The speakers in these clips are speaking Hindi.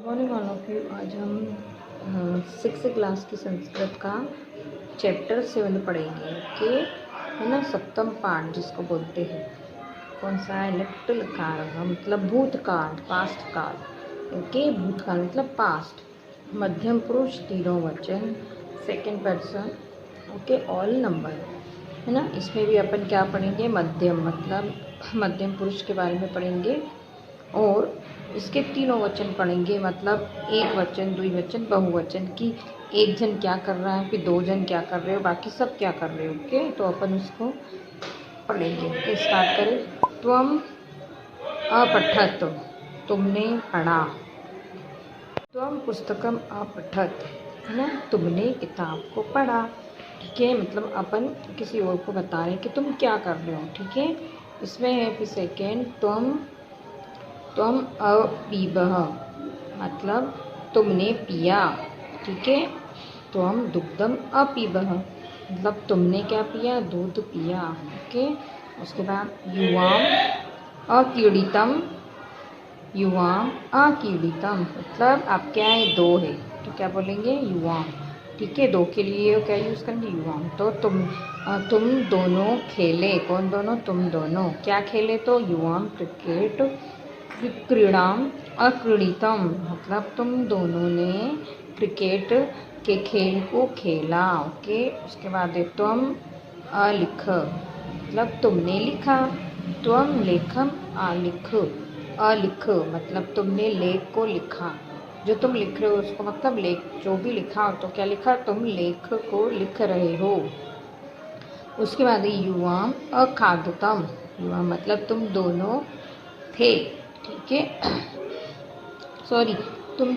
Morning all of you. आज हम 6th क्लास की संस्कृत का चैप्टर 7 पढ़ेंगे। ओके, है ना। सप्तम पाठ जिसको बोलते हैं, कौन सा है? लिटिल कार मतलब भूतकाल, पास्ट काल। ओके, भूतकाल मतलब पास्ट। मध्यम पुरुष तीनों वचन, second person. Okay, all number, है ना। इसमें भी अपन क्या पढ़ेंगे? मध्यम मतलब मध्यम पुरुष के बारे में पढ़ेंगे और इसके तीनों वचन पढ़ेंगे, मतलब एक वचन, द्विवचन, बहुवचन की एक जन क्या कर रहा है, फिर दो जन क्या कर रहे हो, बाकी सब क्या कर रहे हो। ओके, तो अपन उसको पढ़ेंगे। ओके, स्टार्ट करें। त्वम अपठत, तुमने पढ़ा। त्वम पुस्तकम अपठत, है ना, तुमने किताब को पढ़ा। ठीक है, मतलब अपन किसी और को बता रहे हैं कि तुम क्या कर रहे हो। ठीक है, इसमें है फिर सेकेंड, त्वम अपीबः मतलब तुमने पिया। ठीक है, त्वम दुग्धम अपीबः मतलब तुमने क्या पिया? दूध पिया। ओके, उसके बाद युवाम अकीड़ितम मतलब आप क्या है? दो है तो क्या बोलेंगे? युवाम। ठीक है, दो के लिए क्या यूज़ करेंगे? युवाम। तो तुम दोनों खेले। कौन दोनों? तुम दोनों क्या खेले? तो युवाम क्रिकेट क्रीड़ाम अक्रीडितम मतलब तुम दोनों ने क्रिकेट के खेल को खेला। ओके, उसके बाद तुम अलिख मतलब तुमने लिखा। त्वम लेखम अलिख मतलब तुमने लेख को लिखा। जो तुम लिख रहे हो उसको मतलब लेख, जो भी लिखा तो क्या लिखा? तुम लेख को लिख रहे हो। उसके बाद युवाम अखादतम, युवा मतलब तुम दोनों थे। ठीक है, सॉरी, तुम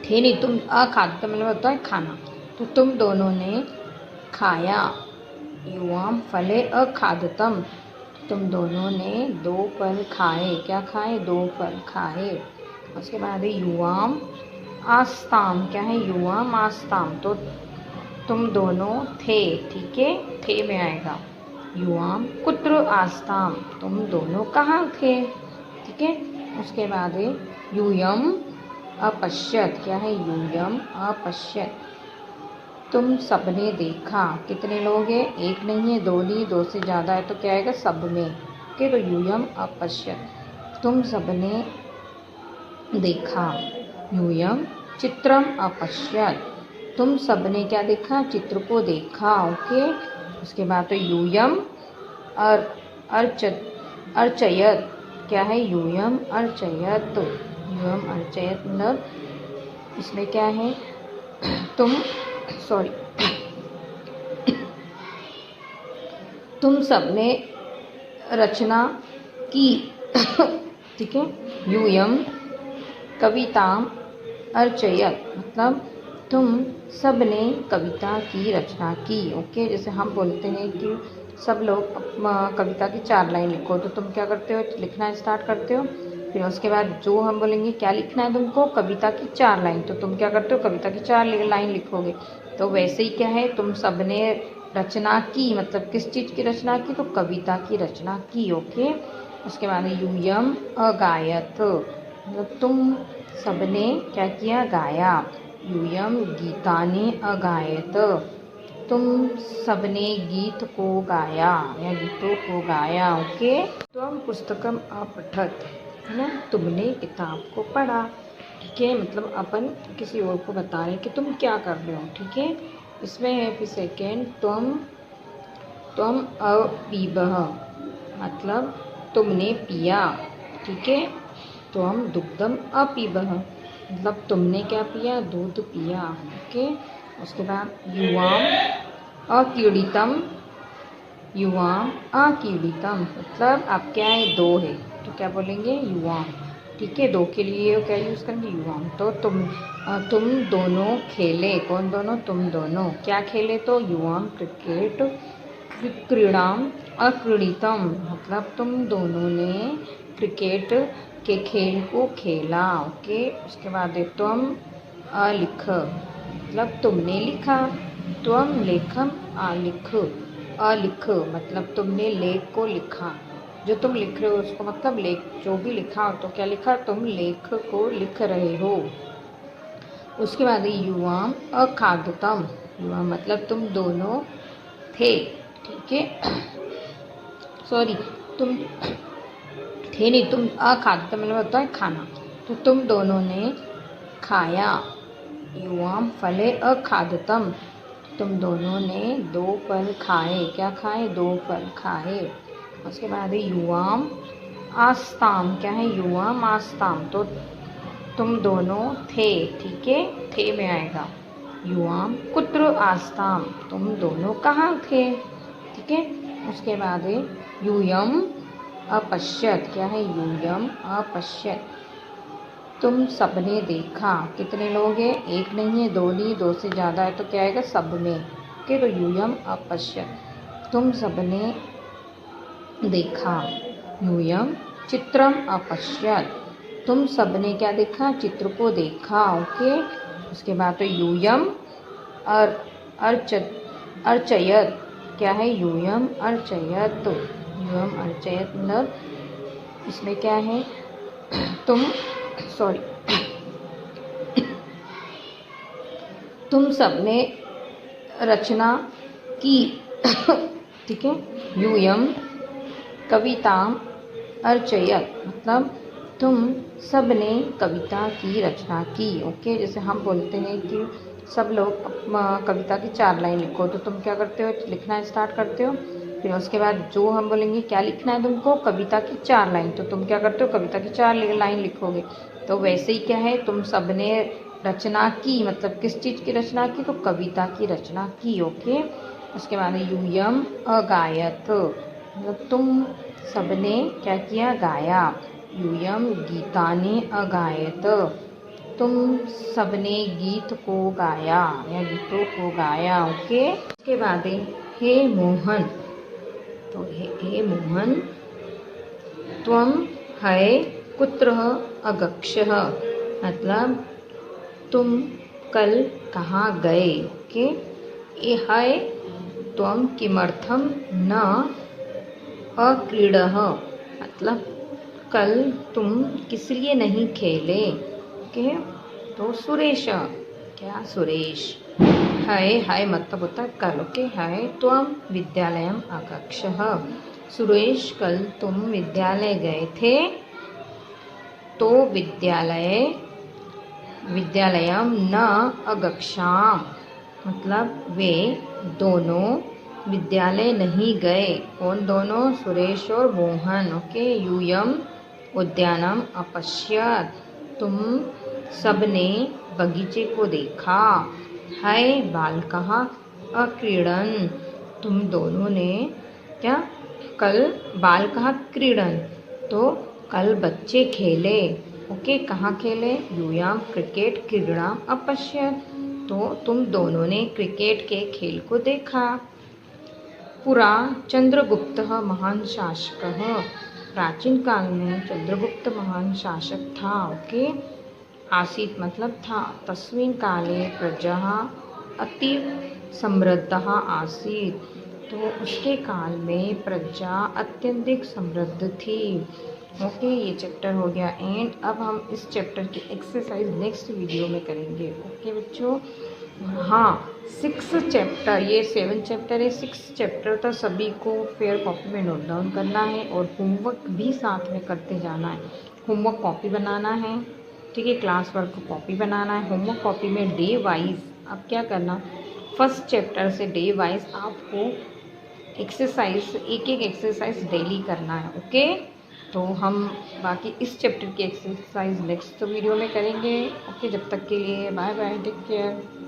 थे नहीं, तुम अखादतम मतलब होता है खाना। तो तुम दोनों ने खाया। युवाम फले अखादतम तुम दोनों ने दो फल खाए। क्या खाए? दो फल खाए। उसके बाद युवाम आस्ताम, क्या है? युवाम आस्ताम तो तुम दोनों थे। ठीक है, थे में आएगा। युवाम कुत्र आस्ताम तुम दोनों कहाँ थे। ठीक है, उसके बाद यूयम अपश्यत, क्या है? यूयम अपश्यत तुम सबने देखा। कितने लोग हैं? एक नहीं है, दो नहीं, दो से ज़्यादा है तो क्या आएगा? सब में। ओके, तो यूयम अपश्यत तुम सबने देखा। यूयम चित्रम अपश्यत तुम सबने क्या देखा? चित्र को देखा। ओके, उसके बाद तो यूयम अर्चयत, क्या है? यूयम अर्चयत, यूयम अर्चयत मतलब इसमें क्या है? तुम सबने रचना की। ठीक है, यूयम कविताम अर्चयत मतलब तुम सबने कविता की रचना की। ओके, जैसे हम बोलते हैं कि सब लोग कविता की 4 लाइन लिखो, तो तुम क्या करते हो? लिखना स्टार्ट करते हो। फिर उसके बाद जो हम बोलेंगे क्या लिखना है तुमको? कविता की 4 लाइन, तो तुम क्या करते हो? कविता की 4 लाइन लिखोगे। तो वैसे ही क्या है? तुम सबने रचना की मतलब किस चीज़ की रचना की? तो कविता की रचना की। ओके, उसके बाद यूयम अगायत मतलब तुम सबने क्या किया? गाया। यूयम गीतानि अगायत तुम सबने गीत को गाया या गीतों को गाया। ओके, त्वम पुस्तकम अपठत, है ना, तुमने किताब को पढ़ा। ठीक है, मतलब अपन किसी और को बता रहे हैं कि तुम क्या कर रहे हो। ठीक है, इसमें है फिर सेकेंड, त्वम अपीबः मतलब तुमने पिया। ठीक है, त्वम दुग्धम अपीबः मतलब तुमने क्या पिया? दूध पिया। ओके, उसके बाद युवाम अकीड़ितम मतलब आप क्या है? दो है तो क्या बोलेंगे? युवाम। ठीक है, दो के लिए क्या यूज़ करेंगे? युवाम। तो तुम दोनों खेले। कौन दोनों? तुम दोनों क्या खेले? तो युवाम क्रिकेट क्रीड़ाम अक्रीडितम मतलब तुम दोनों ने क्रिकेट के खेल को खेला। ओके, उसके बाद त्वम अलिख मतलब तुमने लिखा। त्वम लेखम अलिख मतलब तुमने लेख को लिखा। जो तुम लिख रहे हो उसको मतलब लेख, जो भी लिखा तो क्या लिखा, तुम लेख को लिख रहे हो। उसके बाद युवाम अखादतम, युवा मतलब तुम दोनों थे, ठीक है। सॉरी, तुम थे नहीं, तुम अखादतम मतलब होता है खाना, तो तुम दोनों ने खाया। युवाम फले अखादतम, तुम दोनों ने 2 फल खाए, क्या खाए, 2 फल खाए। उसके बाद है युवाम आस्ताम, क्या है, युवाम आस्ताम, तो तुम दोनों थे, ठीक है, थे में आएगा। युवाम कुत्र आस्ताम, तुम दोनों कहाँ थे, ठीक है। उसके बाद है यूयम अपश्यत, क्या है, यूयम अपश्यत, तुम सबने देखा। कितने लोग हैं, एक नहीं है, 2 नहीं, 2 से ज़्यादा है तो क्या आएगा, सब में, ओके। तो यूयम अपश्यत, तुम सबने देखा। यूयम चित्रम अपश्यत, तुम सबने क्या देखा, चित्र को देखा, ओके। उसके बाद तो यूयम अर्चयत, क्या है, यूयम अर्चयत, तो यूयम अर्चयत मतलब इसमें क्या है, तुम सॉरी तुम सबने रचना की, ठीक है। यूयम कविताम अर्चयत मतलब तुम सबने कविता की रचना की, ओके। जैसे हम बोलते हैं कि सब लोग कविता की 4 लाइन लिखो, तो तुम क्या करते हो, लिखना स्टार्ट करते हो। फिर उसके बाद जो हम बोलेंगे क्या लिखना है तुमको, कविता की 4 लाइन, तो तुम क्या करते हो, कविता की 4 लाइन लिखोगे। तो वैसे ही क्या है, तुम सबने रचना की मतलब किस चीज़ की रचना की, तो कविता की रचना की, ओके। उसके बाद यूयम अगायत मतलब तुम सबने क्या किया, गाया। यूयम गीतानि अगायत, तुम सबने गीत को गाया या गीतों को गाया, ओके। उसके बाद हे मोहन, तो हे मोहन त्वम है कुत्र अगच्छः मतलब तुम कल कहाँ गए, ओके। ए है त्वम किमर्थम न अक्रीडः मतलब कल तुम किस लिए नहीं खेले, ओके। तो सुरेश, क्या, सुरेश। है मतलब होता है कल, ओके। है त्वम विद्यालयम अगच्छः, सुरेश कल तुम विद्यालय गए थे, तो विद्यालयम न अगच्छाम मतलब वे दोनों विद्यालय नहीं गए। कौन दोनों, सुरेश और मोहन, ओके। यूयम उद्यानम अपश्यत, तुम सबने बगीचे को देखा। है बालकः अक्रीडन, तुम दोनों ने क्या, कल बालकः क्रीडन तो कल बच्चे खेले, ओके। कहाँ खेले, यूयाम क्रिकेट क्रीडाम अपश्यत, तो तुम दोनों ने क्रिकेट के खेल को देखा। पुरा चंद्रगुप्तः महान शासकः, प्राचीन काल में चंद्रगुप्त महान शासक था, ओके। आसीत मतलब था। तस्मिन् काले प्रजा अतीव समृद्धः आसीत, तो उसके काल में प्रजा अत्यधिक समृद्ध थी, ओके। ये चैप्टर हो गया एंड। अब हम इस चैप्टर की एक्सरसाइज नेक्स्ट वीडियो में करेंगे, ओके बच्चों। हाँ, 6 चैप्टर, ये 7 चैप्टर है, 6 चैप्टर तो सभी को फेयर कॉपी में नोट डाउन करना है और होमवर्क भी साथ में करते जाना है। होमवर्क कॉपी बनाना है, ठीक है, क्लास वर्क कॉपी बनाना है। होमवर्क कॉपी में डे वाइज अब क्या करना, फर्स्ट चैप्टर से डे वाइज आपको एक्सरसाइज, एक एक्सरसाइज डेली करना है, ओके। तो हम बाकी इस चैप्टर की एक्सरसाइज नेक्स्ट वीडियो में करेंगे, ओके। जब तक के लिए बाय बाय, टेक केयर।